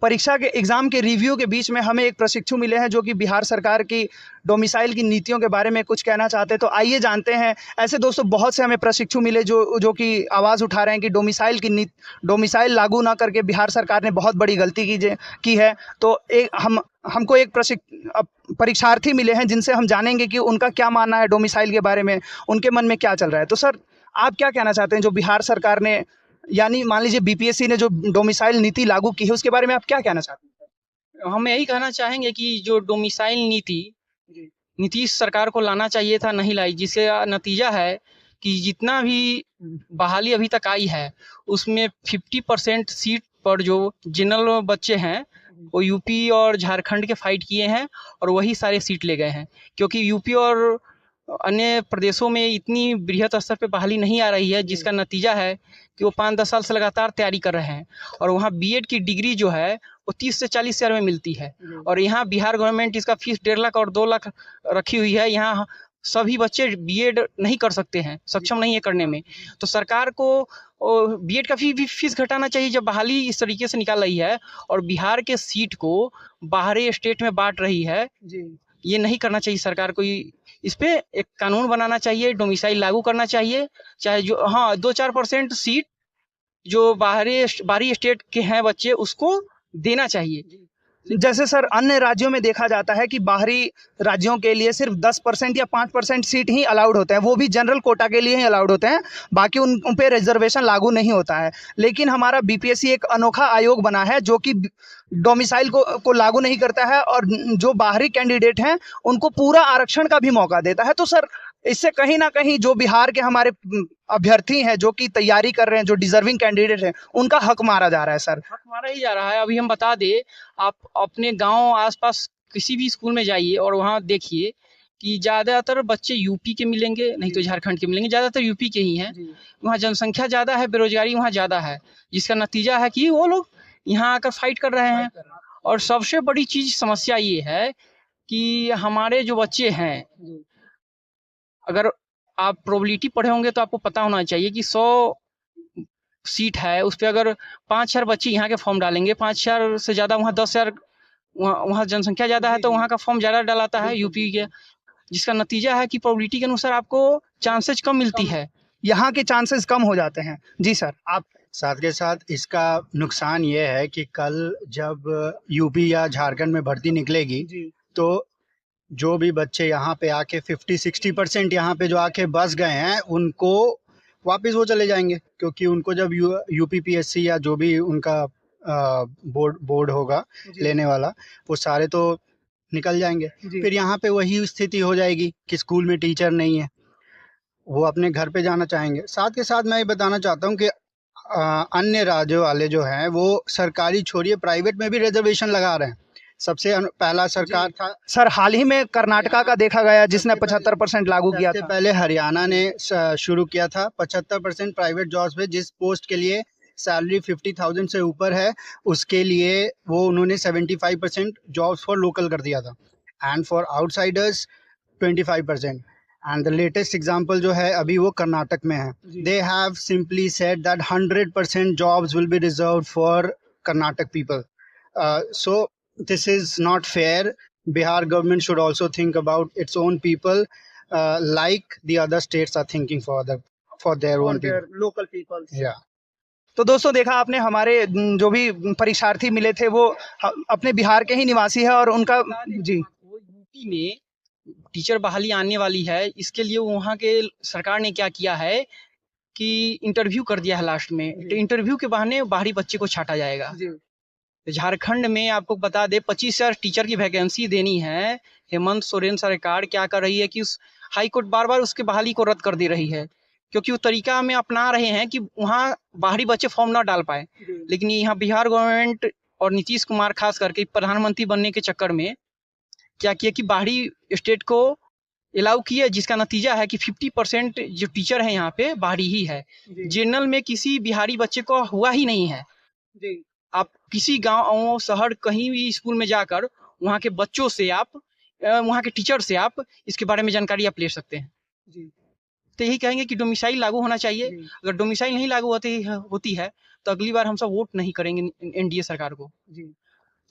परीक्षा के एग्ज़ाम के रिव्यू के बीच में हमें एक प्रशिक्षु मिले हैं जो कि बिहार सरकार की डोमिसाइल की नीतियों के बारे में कुछ कहना चाहते हैं। तो आइए जानते हैं। ऐसे दोस्तों बहुत से हमें प्रशिक्षु मिले जो कि आवाज़ उठा रहे हैं कि डोमिसाइल लागू ना करके बिहार सरकार ने बहुत बड़ी गलती की है। तो हमको एक परीक्षार्थी मिले हैं जिनसे हम जानेंगे कि उनका क्या मानना है डोमिसाइल के बारे में, उनके मन में क्या चल रहा है। तो सर, आप क्या कहना चाहते हैं जो बिहार सरकार ने, यानी मान लीजिए बीपीएससी ने जो डोमिसाइल नीति लागू की है, उसके बारे में आप क्या कहना चाहते हैं? हम यही कहना चाहेंगे कि जो डोमिसाइल नीति नीतीश सरकार को लाना चाहिए था, नहीं लाई, जिससे नतीजा है कि जितना भी बहाली अभी तक आई है उसमें 50% सीट पर जो जनरल बच्चे हैं वो यूपी और झारखंड के फाइट किए हैं और वही सारे सीट ले गए हैं, क्योंकि यूपी और अन्य प्रदेशों में इतनी बृहद स्तर पे बहाली नहीं आ रही है, जिसका नतीजा है कि वो 5-10 साल से लगातार तैयारी कर रहे हैं और वहाँ बीएड की डिग्री जो है वो 30 से 40 हज़ार में मिलती है। और यहाँ बिहार गवर्नमेंट इसका फीस 1.5 लाख और 2 लाख रखी हुई है। यहाँ सभी बच्चे बीएड नहीं कर सकते हैं, सक्षम नहीं है करने में। तो सरकार को बीएड का फीस घटाना चाहिए जब बहाली इस तरीके से निकाल रही है और बिहार के सीट को बाहरी स्टेट में बांट रही है। ये नहीं करना चाहिए सरकार को। इस पे एक कानून बनाना चाहिए, डोमिसाइल लागू करना चाहिए, चाहे जो 2-4% सीट जो बाहरी स्टेट के हैं बच्चे उसको देना चाहिए। जैसे सर अन्य राज्यों में देखा जाता है कि बाहरी राज्यों के लिए सिर्फ 10% या 5% सीट ही अलाउड होते हैं, वो भी जनरल कोटा के लिए ही अलाउड होते हैं, बाकी उन पे रिजर्वेशन लागू नहीं होता है। लेकिन हमारा बीपीएससी एक अनोखा आयोग बना है जो कि डोमिसाइल को लागू नहीं करता है और जो बाहरी कैंडिडेट हैं उनको पूरा आरक्षण का भी मौका देता है। तो सर, इससे कहीं ना कहीं जो बिहार के हमारे अभ्यर्थी हैं जो कि तैयारी कर रहे हैं, जो डिजर्विंग कैंडिडेट हैं, उनका हक मारा जा रहा है। सर, हक मारा ही जा रहा है। अभी हम बता दें, आप अपने गांव आसपास किसी भी स्कूल में जाइए और वहां देखिए कि ज़्यादातर बच्चे यूपी के मिलेंगे, नहीं तो झारखंड के मिलेंगे, ज़्यादातर यूपी के ही हैं। वहाँ जनसंख्या ज़्यादा है, बेरोजगारी वहाँ ज़्यादा है, जिसका नतीजा है कि वो लोग यहाँ आकर फाइट कर रहे हैं। और सबसे बड़ी चीज़ समस्या ये है कि हमारे जो बच्चे हैं, अगर आप प्रोबेबिलिटी पढ़े होंगे तो आपको पता होना चाहिए कि 100 सीट है, उस पर अगर 5,000 बच्चे यहाँ के फॉर्म डालेंगे, 5,000 से ज़्यादा वहाँ 10,000, वहाँ जनसंख्या ज़्यादा है तो वहाँ का फॉर्म ज़्यादा डलाता है यूपी के, जिसका नतीजा है कि प्रोबेबिलिटी के अनुसार आपको चांसेज कम मिलती है, यहाँ के चांसेस कम हो जाते हैं। जी सर, आप साथ के साथ इसका नुकसान ये है कि कल जब यूपी या झारखंड में भर्ती निकलेगी तो जो भी बच्चे यहाँ पे आके 50-60% यहाँ पे जो आके बस गए हैं उनको वापस वो चले जाएंगे, क्योंकि उनको जब यूपीपीएससी या जो भी उनका बोर्ड होगा लेने वाला, वो सारे तो निकल जाएंगे। फिर यहाँ पे वही स्थिति हो जाएगी कि स्कूल में टीचर नहीं है, वो अपने घर पे जाना चाहेंगे। साथ के साथ मैं ये बताना चाहता हूँ कि अन्य राज्यों वाले जो हैं वो सरकारी छोड़िए प्राइवेट में भी रिजर्वेशन लगा रहे हैं। सबसे पहला सरकार था सर, हाल ही में कर्नाटका का देखा गया जिसने 75% लागू किया था। पहले हरियाणा ने शुरू किया था 75% प्राइवेट जॉब्स पे, जिस पोस्ट के लिए सैलरी 50,000 से ऊपर है उसके लिए वो उन्होंने 75% जॉब्स फॉर लोकल कर दिया था, and for outsiders 25%। And the latest example जो है अभी वो कर्नाटक में है। They have simply said that 100% jobs will be reserved for Karnataka people. So this is not fair. Bihar government should also think about its own people, like the other states are thinking for their own people. local people. Yeah. तो दोस्तों, देखा आपने, हमारे जो भी परीक्षार्थी मिले थे वो अपने बिहार के ही निवासी है और उनका जी यूपी में टीचर बहाली आने वाली है। इसके लिए वहाँ के सरकार ने क्या किया है कि इंटरव्यू कर दिया है लास्ट में। तो इंटरव्यू के बहाने बाहरी बच्चे को छांटा जाएगा। झारखंड में आपको बता दे 25,000 टीचर की वैकेंसी देनी है। हेमंत सोरेन सरकार क्या कर रही है कि उस हाई कोर्ट बार बार उसके बहाली को रद्द कर दे रही है, क्योंकि वो तरीका में अपना रहे हैं कि वहाँ बाहरी बच्चे फॉर्म ना डाल पाए। लेकिन यहाँ बिहार गवर्नमेंट और नीतीश कुमार खास करके प्रधानमंत्री बनने के चक्कर में क्या किया कि बाहरी स्टेट को अलाउ किया, जिसका नतीजा है कि 50% जो टीचर है यहाँ पे बाहरी ही है। जनरल में किसी बिहारी बच्चे को हुआ ही नहीं है। आप किसी गांव शहर कहीं भी स्कूल में जाकर वहाँ के बच्चों से आप वहाँ के टीचर से आप इसके बारे में जानकारी आप ले सकते हैं। तो यही कहेंगे कि डोमिसाइल लागू होना चाहिए। अगर डोमिसाइल नहीं लागू होती है तो अगली बार हम सब वोट नहीं करेंगे एनडीए सरकार को।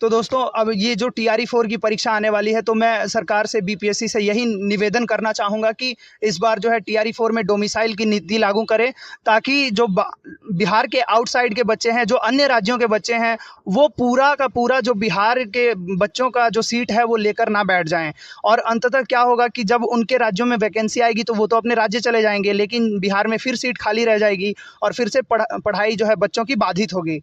तो दोस्तों अब ये जो TRE-4 की परीक्षा आने वाली है, तो मैं सरकार से, BPSC से यही निवेदन करना चाहूँगा कि इस बार जो है TRE-4 में डोमिसाइल की नीति लागू करें, ताकि जो बिहार के आउटसाइड के बच्चे हैं, जो अन्य राज्यों के बच्चे हैं, वो पूरा का पूरा जो बिहार के बच्चों का जो सीट है वो लेकर ना बैठ जाएं। और अंततः क्या होगा कि जब उनके राज्यों में वैकेंसी आएगी तो वो तो अपने राज्य चले जाएंगे, लेकिन बिहार में फिर सीट खाली रह जाएगी और फिर से पढ़ाई जो है बच्चों की बाधित होगी।